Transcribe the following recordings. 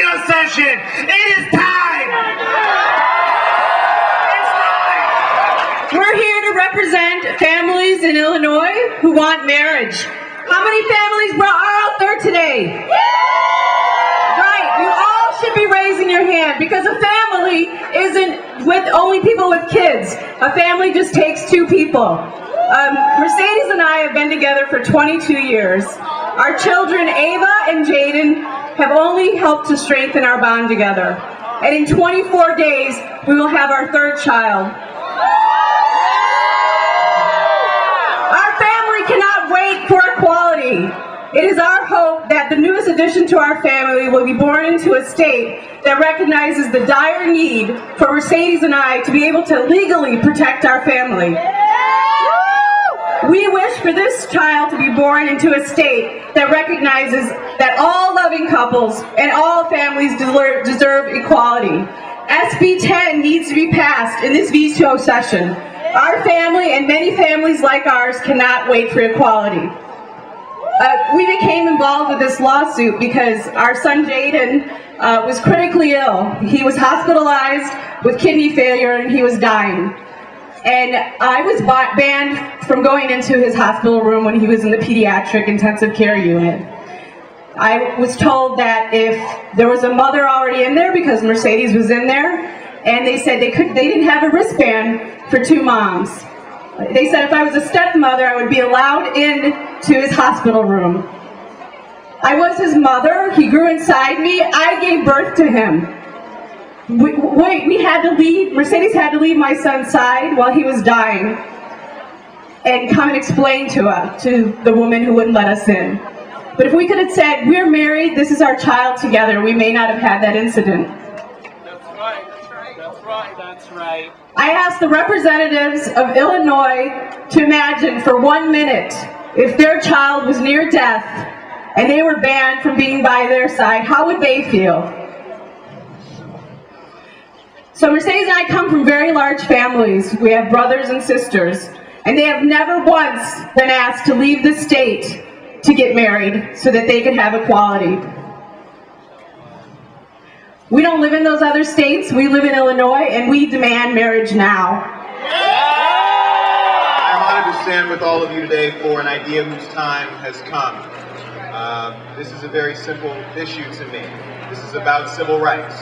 Latino session. It is time. It's time. We're here to represent families in Illinois who want marriage. How many families are out there today? Right, you all should be raising your hand because a family isn't with only people with kids. A family just takes two people. Mercedes and I have been together for 22 years. Our children, Ava and Jaden, have only helped to strengthen our bond together. And in 24 days, we will have our third child. Our family cannot wait for equality. It is our hope that the newest addition to our family will be born into a state that recognizes the dire need for Mercedes and I to be able to legally protect our family. We wish for this child to be born into a state that recognizes that all loving couples and all families deserve equality. SB 10 needs to be passed in this veto session. Our family and many families like ours cannot wait for equality. We became involved with this lawsuit because our son Jaden was critically ill. He was hospitalized with kidney failure and he was dying. And I was banned from going into his hospital room when he was in the pediatric intensive care unit. I was told that if there was a mother already in there, because Mercedes was in there, and they said they didn't have a wristband for two moms. They said if I was a stepmother, I would be allowed in to his hospital room. I was his mother. He grew inside me. I gave birth to him. We had to leave, Mercedes had to leave my son's side while he was dying and come and explain to the woman who wouldn't let us in. But if we could have said, we're married, this is our child together, we may not have had that incident. That's right, that's right, that's right, that's right. I asked the representatives of Illinois to imagine for 1 minute if their child was near death and they were banned from being by their side, how would they feel? So Mercedes and I come from very large families. We have brothers and sisters, and they have never once been asked to leave the state to get married so that they could have equality. We don't live in those other states. We live in Illinois, and we demand marriage now. I'm honored to stand with all of you today for an idea whose time has come. This is a very simple issue to me. This is about civil rights.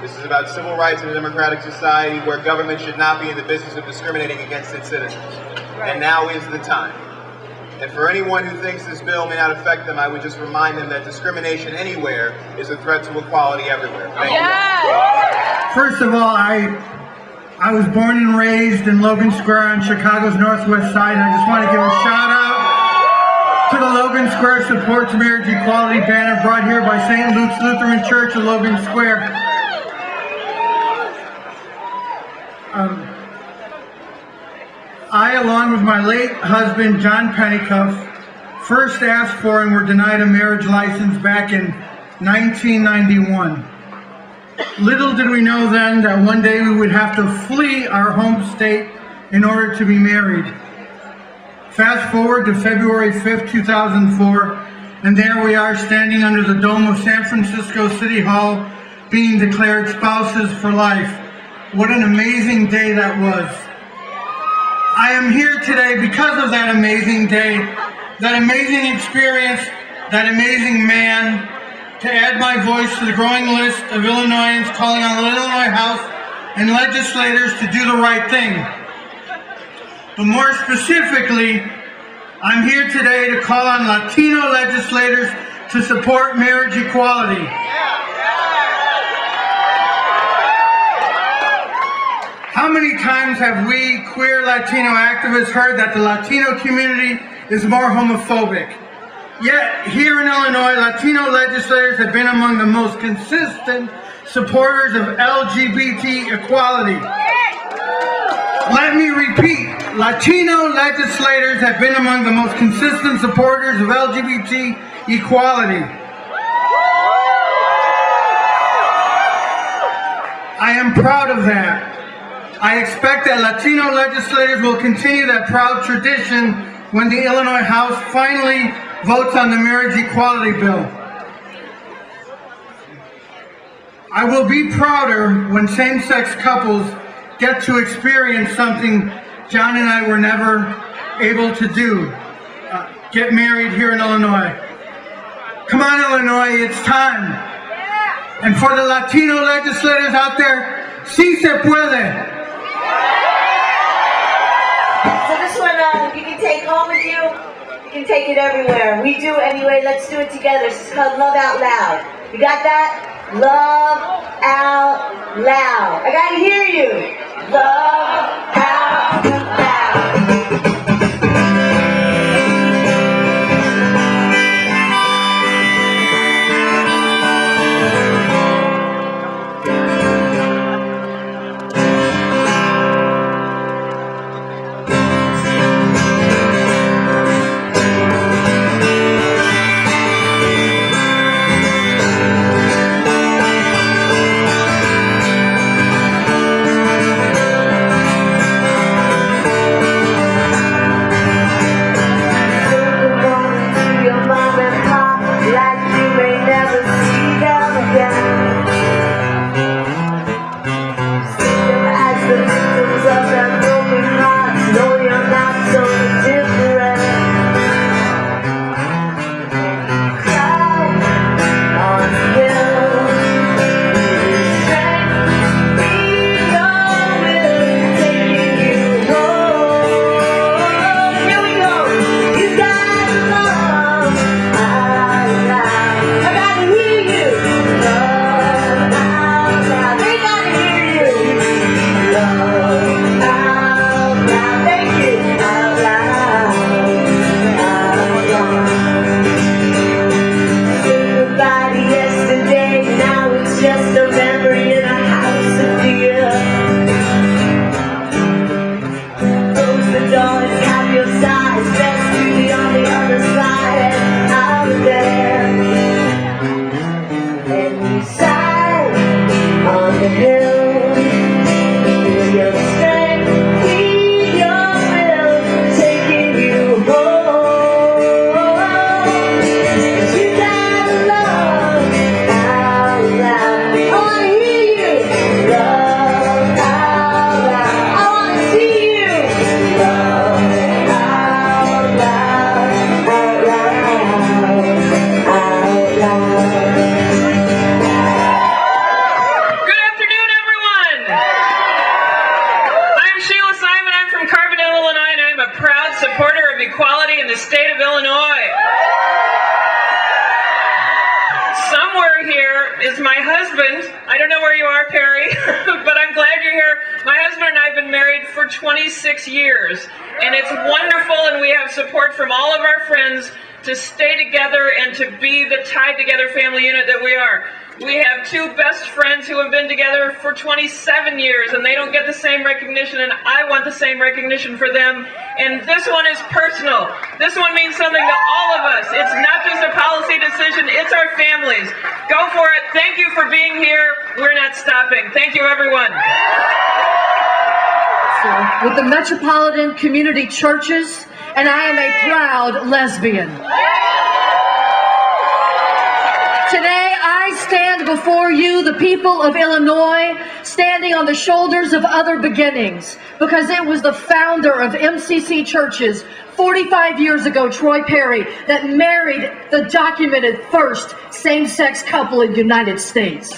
This is about civil rights in a democratic society where government should not be in the business of discriminating against its citizens. And now is the time. And for anyone who thinks this bill may not affect them, I would just remind them that discrimination anywhere is a threat to equality everywhere. Thank you. First of all, I was born and raised in Logan Square on Chicago's northwest side, and I just want to give a shout out to the Logan Square Supports Marriage Equality banner brought here by St. Luke's Lutheran Church of Logan Square. I, along with my late husband, John Pennycuff, first asked for and were denied a marriage license back in 1991. Little did we know then that one day we would have to flee our home state in order to be married. Fast forward to February 5th, 2004, and there we are standing under the dome of San Francisco City Hall, being declared spouses for life. What an amazing day that was. I am here today because of that amazing day, that amazing experience, that amazing man, to add my voice to the growing list of Illinoisans calling on the Illinois House and legislators to do the right thing. But more specifically, I'm here today to call on Latino legislators to support marriage equality. How many times have we queer Latino activists heard that the Latino community is more homophobic? Yet, here in Illinois, Latino legislators have been among the most consistent supporters of LGBT equality. Let me repeat, Latino legislators have been among the most consistent supporters of LGBT equality. I am proud of that. I expect that Latino legislators will continue that proud tradition when the Illinois House finally votes on the marriage equality bill. I will be prouder when same-sex couples get to experience something John and I were never able to do, get married here in Illinois. Come on, Illinois, it's time. And for the Latino legislators out there, sí se puede. So this one, you can take home with you. You can take it everywhere. We do anyway. Let's do it together. This is called Love Out Loud. You got that? Love out loud. I gotta hear you. Love out loud. Equality in the state of Illinois. Somewhere here is my husband. I don't know where you are, Perry, but I'm glad you're here. My husband and I have been married for 26 years, and it's wonderful, and we have support from all of our friends to stay together and to be the tied together family unit that we are. We have two best friends who have been together for 27 years, and they don't get the same recognition, and I want the same recognition for them. And this one is personal. This one means something to all of us. It's not just a policy decision, it's our families. Go for it. Thank you for being here. We're not stopping. Thank you, everyone. With the Metropolitan Community Churches, and I am a proud lesbian. Today, I stand before you, the people of Illinois, standing on the shoulders of other beginnings, because it was the founder of MCC Churches 45 years ago, Troy Perry, that married the documented first same-sex couple in the United States.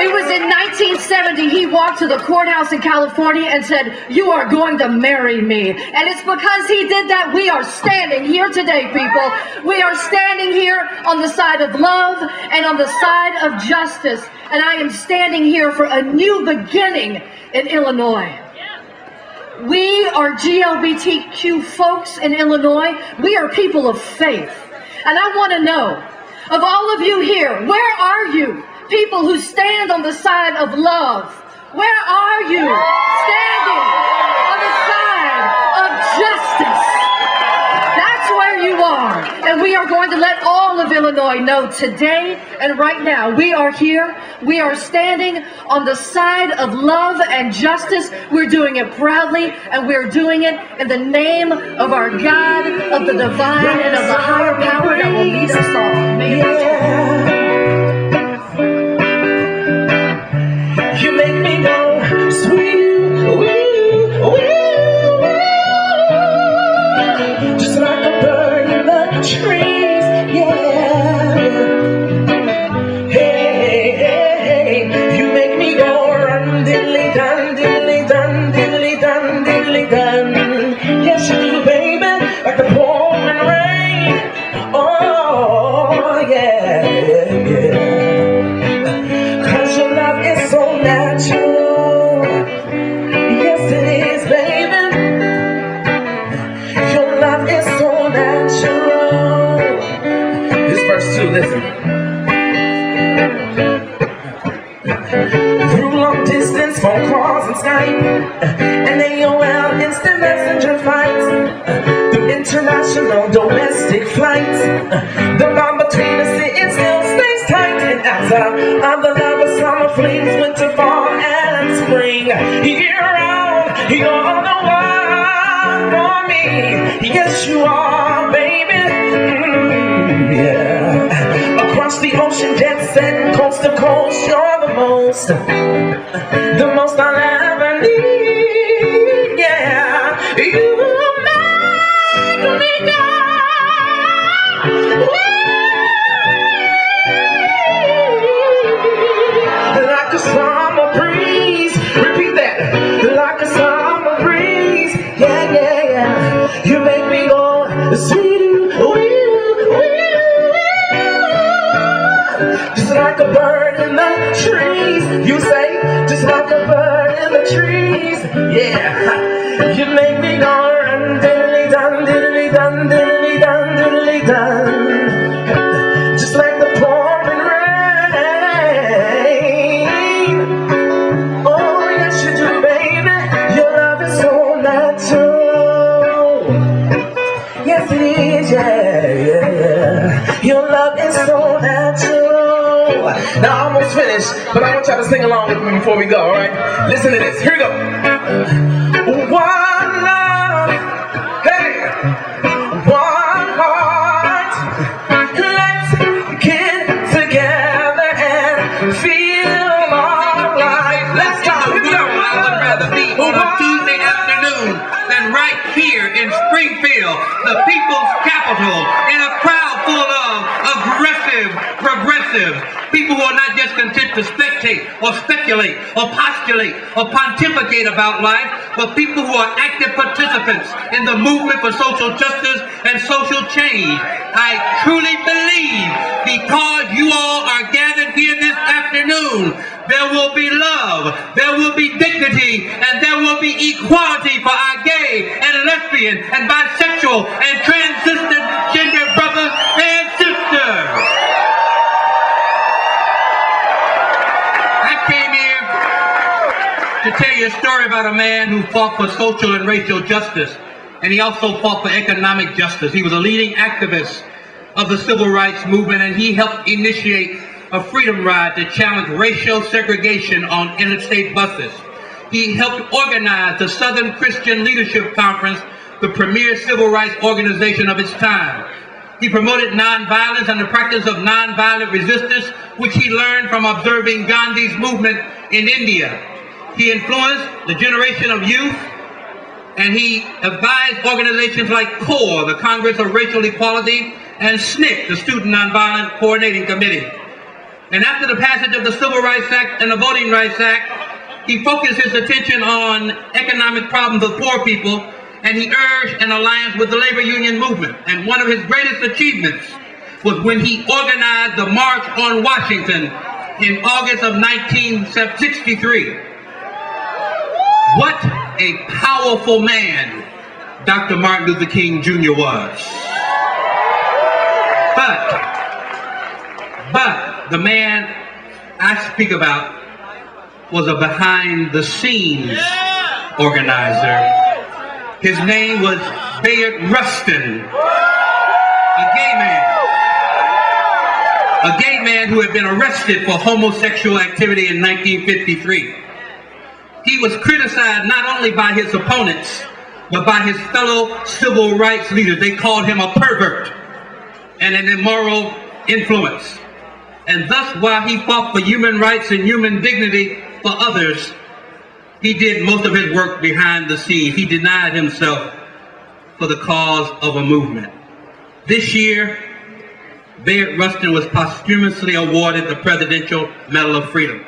It was in 1970 he walked to the courthouse in California and said, "You are going to marry me." And it's because he did that we are standing here today, people. We are standing here on the side of love and on the side of justice. And I am standing here for a new beginning in Illinois. We are GLBTQ folks in Illinois. We are people of faith. And I want to know, of all of you here, where are you? People who stand on the side of love. Where are you standing on the side of justice? That's where you are. And we are going to let all of Illinois know today and right now. We are here. We are standing on the side of love and justice. We're doing it proudly, and we're doing it in the name of our God, of the divine, and of the higher power that will lead us all. May it be true. through long distance phone calls and Skype, and AOL instant messenger fights, through international domestic flights. The bond between us, it still stays tight. And as other lovers, summer flings, winter, fall, and spring, year round, you're the one for me. Yes, you are, baby. Yeah. Across the ocean, jet set, coast to coast, you're the most I'll ever need. Yeah, you make me go. Like a summer breeze. Repeat that. Like a summer breeze. Yeah, yeah, yeah. You make me go. Just like a bird in the trees. You say, just like a bird in the trees. Yeah. You make me go run, diddly dun, diddly dun, diddly dun, diddly dun. Just like the pouring rain. Oh, yes you do, baby. Your love is so natural. Yes it is, yeah, yeah, yeah. Your love is so natural. Now I'm almost finished, but I want y'all to sing along with me before we go, alright? Listen to this, here we go. One love, hey, one heart. Let's get together and feel alright. Let's go. I would rather be on a Tuesday afternoon than right here in Springfield, the people's capital, in a crowd full of aggressive, progressive people who are not just content to spectate or speculate or postulate or pontificate about life, but people who are active participants in the movement for social justice and social change. I truly believe because you all are gathered here this afternoon, there will be love, there will be dignity, and there will be equality for our gay and lesbian and bisexual and transgender brothers and sisters. I came here to tell you a story about a man who fought for social and racial justice, and he also fought for economic justice. He was a leading activist of the civil rights movement, and he helped initiate a freedom ride to challenge racial segregation on interstate buses. He helped organize the Southern Christian Leadership Conference, the premier civil rights organization of its time. He promoted nonviolence and the practice of nonviolent resistance, which he learned from observing Gandhi's movement in India. He influenced the generation of youth, and he advised organizations like CORE, the Congress of Racial Equality, and SNCC, the Student Nonviolent Coordinating Committee. And after the passage of the Civil Rights Act and the Voting Rights Act, he focused his attention on economic problems of poor people, and he urged an alliance with the labor union movement. And one of his greatest achievements was when he organized the March on Washington in August of 1963. What a powerful man Dr. Martin Luther King Jr. was. But the man I speak about was a behind-the-scenes organizer. His name was Bayard Rustin, a gay man who had been arrested for homosexual activity in 1953. He was criticized not only by his opponents, but by his fellow civil rights leaders. They called him a pervert and an immoral influence. And thus, while he fought for human rights and human dignity for others, he did most of his work behind the scenes. He denied himself for the cause of a movement. This year, Bayard Rustin was posthumously awarded the Presidential Medal of Freedom.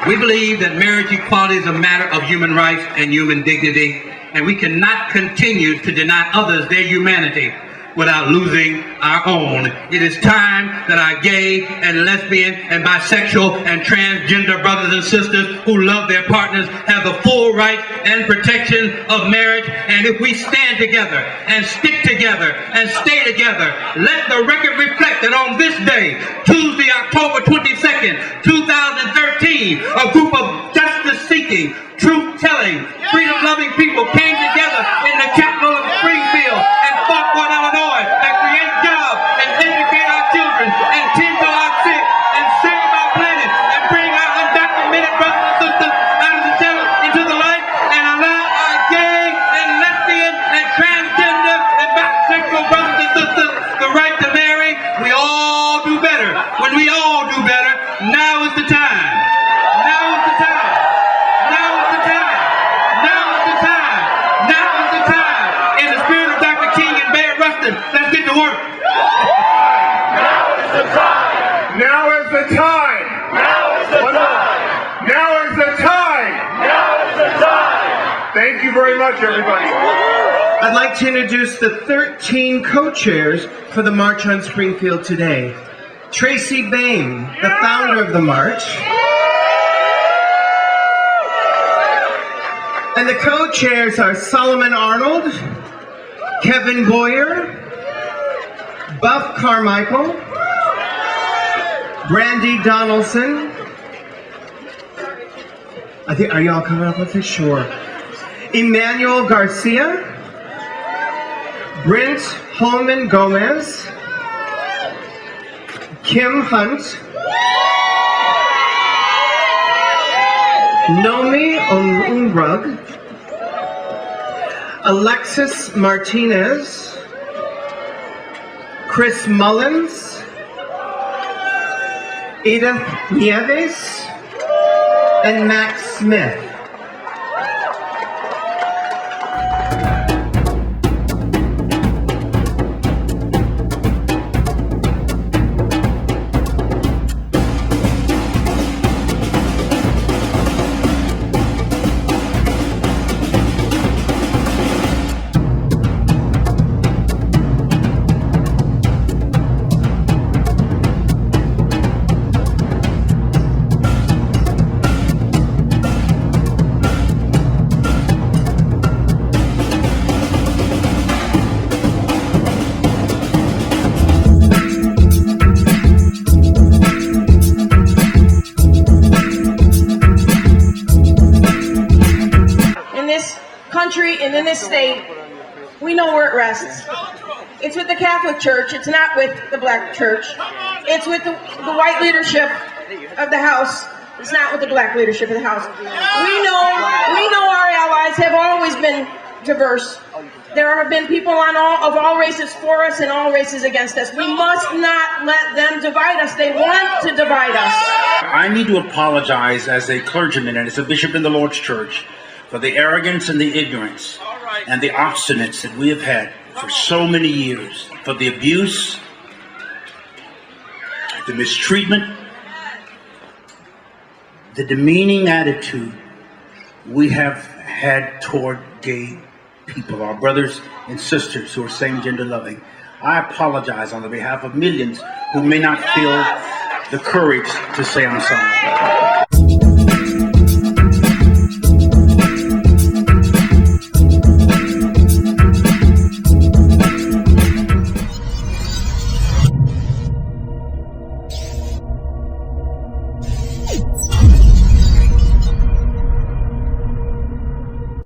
We believe that marriage equality is a matter of human rights and human dignity, and we cannot continue to deny others their humanity without losing our own. It is time that our gay and lesbian and bisexual and transgender brothers and sisters who love their partners have the full rights and protection of marriage. And if we stand together and stick together and stay together, let the record reflect that on this day, Tuesday, October 22nd, 2013, a group of justice-seeking, truth-telling, freedom-loving people came together in the capital of Springfield and fought for Illinois and create jobs and educate our children and tend to our sick and save our planet and bring our undocumented brothers and sisters out of the shadow into the light and allow our gay and lesbian and transgender and bisexual brothers and sisters the right to marry. We all do better. When we all do better, now is the time. Now is the time. Now is the time. Now is the time. Now is the time. In the spirit of Dr. King and Mayor Rustin, let's get to work. Now is the time. Now is the time. Now is the time. Now is the time. Now is the time. Thank you very much, everybody. I'd like to introduce the 13 co-chairs for the March on Springfield today. Tracy Bain, the founder of the march. And the co-chairs are Solomon Arnold, Kevin Boyer, Buff Carmichael, Brandy Donaldson. Are y'all coming up with this? Sure. Emmanuel Garcia, Brent Holman Gomez, Kim Hunt, Nomi Onrug, Alexis Martinez, Chris Mullins, Edith Nieves, and Max Smith. And in this state, we know where it rests. It's with the Catholic Church. It's not with the Black Church. It's with the white leadership of the House. It's not with the Black leadership of the House. We know our allies have always been diverse. There have been people of all races for us and all races against us. We must not let them divide us. They want to divide us. I need to apologize as a clergyman and as a bishop in the Lord's Church for the arrogance and the ignorance and the obstinacy that we have had for so many years, for the abuse, the mistreatment, the demeaning attitude we have had toward gay people, our brothers and sisters who are same-gender loving. I apologize on the behalf of millions who may not feel the courage to say I'm sorry.